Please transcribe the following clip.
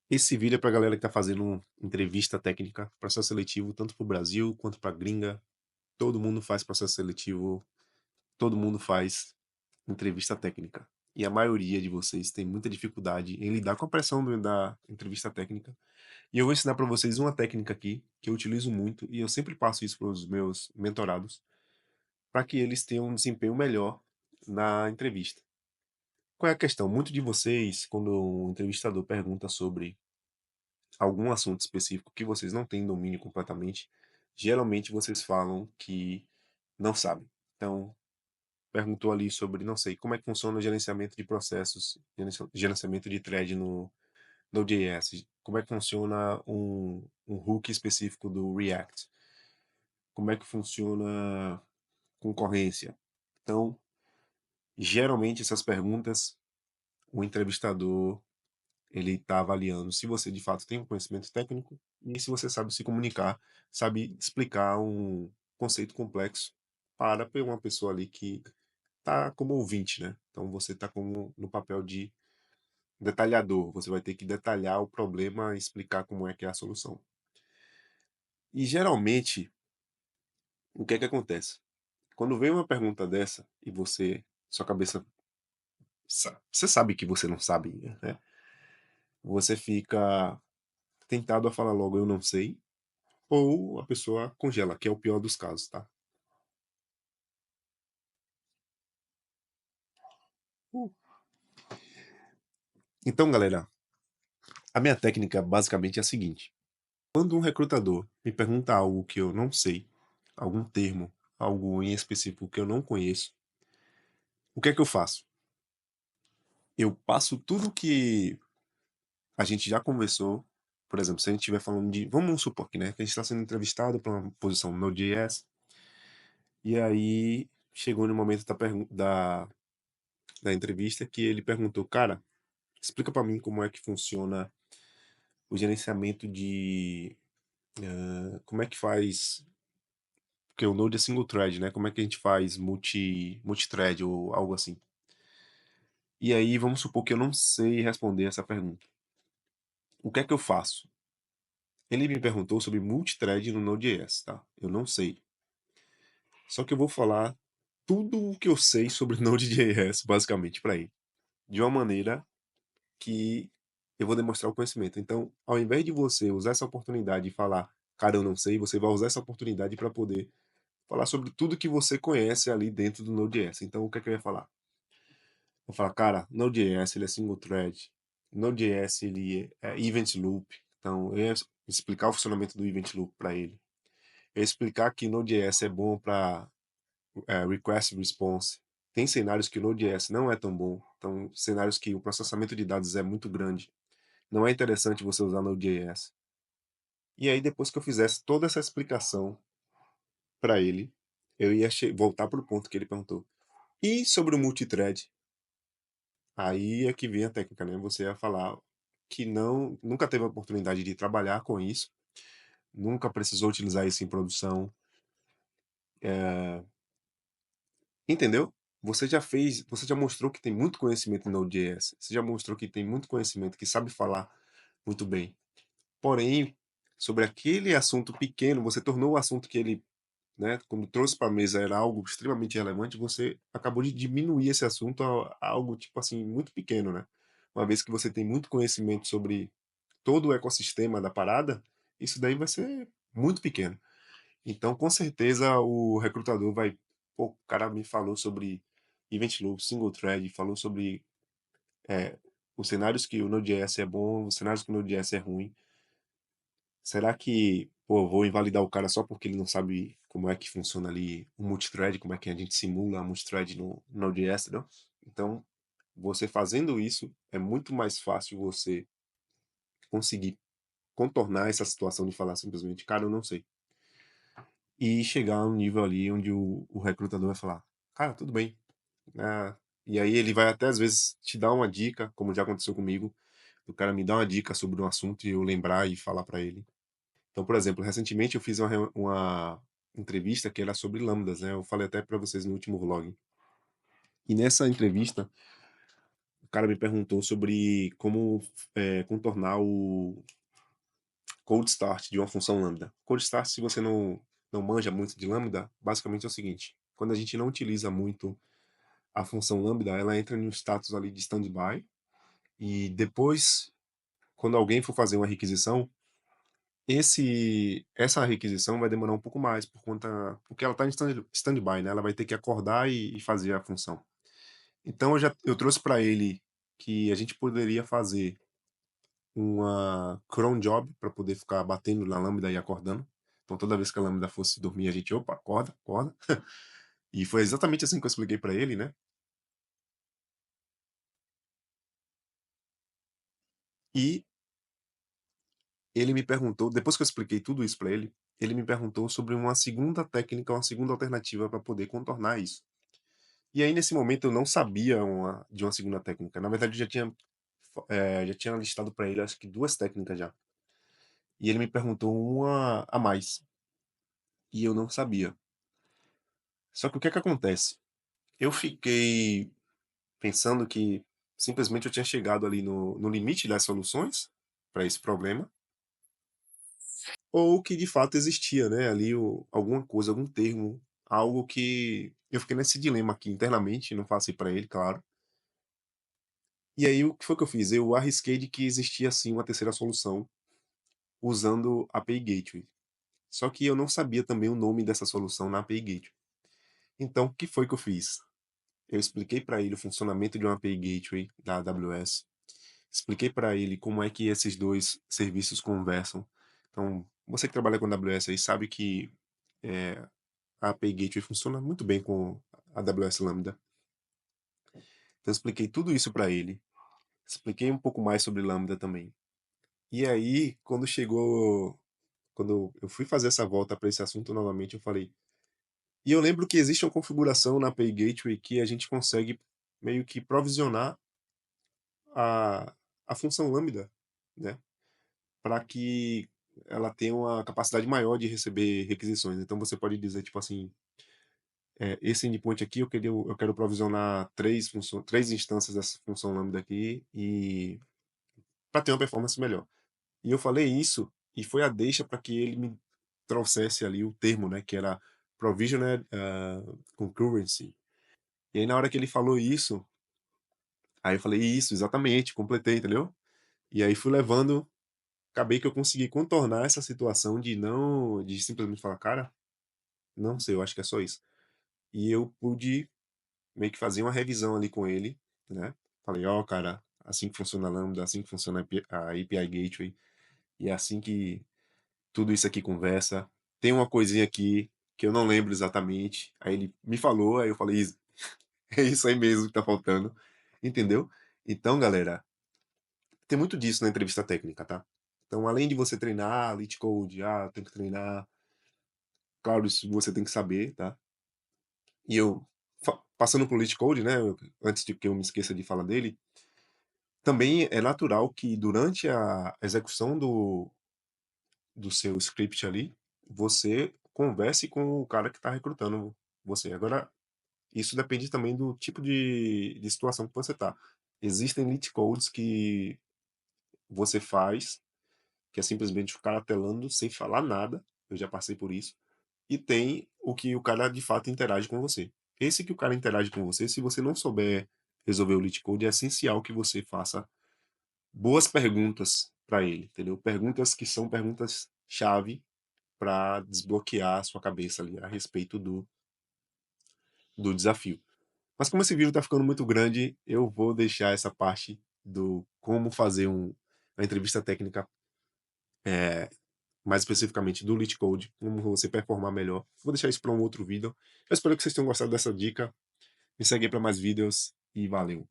Esse vídeo é pra galera que tá fazendo entrevista técnica, processo seletivo, tanto pro Brasil quanto pra gringa. Todo mundo faz processo seletivo, todo mundo faz entrevista técnica. E a maioria de vocês tem muita dificuldade em lidar com a pressão da entrevista técnica. E eu vou ensinar pra vocês uma técnica aqui que eu utilizo muito e eu sempre passo isso para os meus mentorados, para que eles tenham um desempenho melhor na entrevista. Qual é a questão? Muito de vocês, quando o entrevistador pergunta sobre algum assunto específico que vocês não têm domínio completamente, geralmente vocês falam que não sabem. Então, perguntou ali sobre, não sei, como é que funciona o gerenciamento de processos, gerenciamento de thread no Node.js, como é que funciona um hook específico do React, como é que funciona concorrência. Então, geralmente essas perguntas, o entrevistador ele está avaliando se você de fato tem um conhecimento técnico e se você sabe se comunicar, sabe explicar um conceito complexo para uma pessoa ali que está como ouvinte, né? Então você está como no papel de detalhador, você vai ter que detalhar o problema e explicar como é que é a solução. E geralmente, o que é que acontece? Quando vem uma pergunta dessa e sua cabeça, você sabe que você não sabe, né? Você fica tentado a falar logo eu não sei, ou a pessoa congela, que é o pior dos casos, tá? Uh. Então, galera, a minha técnica basicamente é a seguinte: quando um recrutador me pergunta algo que eu não sei, algum termo, algo em específico que eu não conheço, o que é que eu faço? Eu passo tudo que a gente já conversou. Por exemplo, se a gente estiver falando de. Vamos supor que, né, que a gente está sendo entrevistado para uma posição no Node.js, e aí chegou no momento da entrevista que ele perguntou, cara, explica para mim como é que funciona o gerenciamento de como é que faz, porque o Node é single thread, né? Como é que a gente faz multi-thread ou algo assim? E aí vamos supor que eu não sei responder essa pergunta. O que é que eu faço? Ele me perguntou sobre multi-thread no Node.js, tá? Eu não sei. Só que eu vou falar tudo o que eu sei sobre Node.js, basicamente, para ele. De uma maneira que eu vou demonstrar o conhecimento. Então, ao invés de você usar essa oportunidade e falar, cara, eu não sei, você vai usar essa oportunidade para poder falar sobre tudo que você conhece ali dentro do Node.js. Então, o que é que eu ia falar? Vou falar, cara, Node.js ele é single thread, Node.js ele é event loop. Então, eu ia explicar o funcionamento do event loop para ele. Eu ia explicar que Node.js é bom para request response. Tem cenários que o Node.js não é tão bom. Então, cenários que o processamento de dados é muito grande. Não é interessante você usar Node.js. E aí, depois que eu fizesse toda essa explicação para ele, eu ia voltar para o ponto que ele perguntou. E sobre o multithread? Aí é que vem a técnica, né? Você ia falar que nunca teve a oportunidade de trabalhar com isso, nunca precisou utilizar isso em produção, entendeu? Você já mostrou que tem muito conhecimento em Node.js, você já mostrou que tem muito conhecimento, que sabe falar muito bem. Porém, sobre aquele assunto pequeno, você tornou o assunto que ele, né, quando trouxe para a mesa era algo extremamente relevante, você acabou de diminuir esse assunto a algo tipo assim muito pequeno, né? Uma vez que você tem muito conhecimento sobre todo o ecossistema da parada, isso daí vai ser muito pequeno. Então, com certeza, o recrutador vai. Pô, o cara me falou sobre Event Loop, Single Thread, falou sobre é, os cenários que o Node.js é bom, os cenários que o Node.js é ruim. Será que, pô, vou invalidar o cara só porque ele não sabe como é que funciona ali o multithread, como é que a gente simula a multithread no Node.js, não? Então, você fazendo isso, é muito mais fácil você conseguir contornar essa situação de falar simplesmente, cara, eu não sei. E chegar a um nível ali onde o recrutador vai falar, cara, tudo bem. E aí ele vai até às vezes te dar uma dica, como já aconteceu comigo, o cara me dá uma dica sobre um assunto e eu lembrar e falar para ele. Então, por exemplo, recentemente eu fiz uma entrevista que era sobre lambdas, né? Eu falei até para vocês no último vlog. E nessa entrevista, o cara me perguntou sobre como contornar o cold start de uma função lambda. Cold start, se você não manja muito de lambda, basicamente é o seguinte: quando a gente não utiliza muito a função lambda, ela entra em um status ali de standby, e depois, quando alguém for fazer uma requisição, essa requisição vai demorar um pouco mais porque ela está em standby, né? Ela vai ter que acordar e fazer a função. Então eu trouxe para ele que a gente poderia fazer uma cron job para poder ficar batendo na lambda e acordando. Então toda vez que a lambda fosse dormir, a gente, opa, acorda, acorda. E foi exatamente assim que eu expliquei para ele, né? E ele me perguntou, depois que eu expliquei tudo isso para ele me perguntou sobre uma segunda técnica, uma segunda alternativa para poder contornar isso. E aí nesse momento eu não sabia de uma segunda técnica. Na verdade eu já tinha listado para ele acho que duas técnicas já. E ele me perguntou uma a mais. E eu não sabia. Só que o que é que acontece? Eu fiquei pensando que simplesmente eu tinha chegado ali no limite das soluções para esse problema, ou que de fato existia, né, ali alguma coisa, algum termo, algo que eu fiquei nesse dilema aqui internamente, não passei para ele, claro. E aí o que foi que eu fiz? Eu arrisquei de que existia sim uma terceira solução usando a API Gateway. Só que eu não sabia também o nome dessa solução na API Gateway. Então, o que foi que eu fiz? Eu expliquei para ele o funcionamento de uma API Gateway da AWS. Expliquei para ele como é que esses dois serviços conversam. Então, você que trabalha com AWS aí sabe que a API Gateway funciona muito bem com a AWS Lambda. Então, eu expliquei tudo isso para ele. Expliquei um pouco mais sobre Lambda também. E aí, quando eu fui fazer essa volta para esse assunto novamente, eu falei. E eu lembro que existe uma configuração na API Gateway que a gente consegue meio que provisionar a, a função Lambda, né? Para que ela tenha uma capacidade maior de receber requisições. Então você pode dizer, tipo assim, esse endpoint aqui eu quero provisionar três instâncias dessa função lambda aqui e para ter uma performance melhor. E eu falei isso e foi a deixa para que ele me trouxesse ali o termo, né, que era provisioned concurrency. E aí na hora que ele falou isso, aí eu falei isso, exatamente, completei, entendeu? E aí fui levando, acabei que eu consegui contornar essa situação de simplesmente falar, cara, não sei, eu acho que é só isso. E eu pude meio que fazer uma revisão ali com ele, né? Falei, ó, cara, assim que funciona a Lambda, assim que funciona a API Gateway, e é assim que tudo isso aqui conversa. Tem uma coisinha aqui que eu não lembro exatamente. Aí ele me falou, aí eu falei, é isso aí mesmo que tá faltando, entendeu? Então, galera, tem muito disso na entrevista técnica, tá? Então, além de você treinar Leet Code, tem que treinar, claro, isso você tem que saber, tá? E eu, passando pro Leet Code, né, antes de que eu me esqueça de falar dele, também é natural que durante a execução do seu script ali, você converse com o cara que está recrutando você. Agora, isso depende também do tipo de situação que você está. Existem leet codes que você faz, que é simplesmente o cara telando sem falar nada. Eu já passei por isso. E tem o que o cara de fato interage com você. Esse que o cara interage com você, se você não souber resolver o leet code, é essencial que você faça boas perguntas para ele, entendeu? Perguntas que são perguntas chave para desbloquear a sua cabeça ali a respeito do desafio. Mas como esse vídeo está ficando muito grande, eu vou deixar essa parte do como fazer uma entrevista técnica, mais especificamente do Leet Code, como você performar melhor. Vou deixar isso para um outro vídeo. Eu espero que vocês tenham gostado dessa dica. Me segue para mais vídeos e valeu!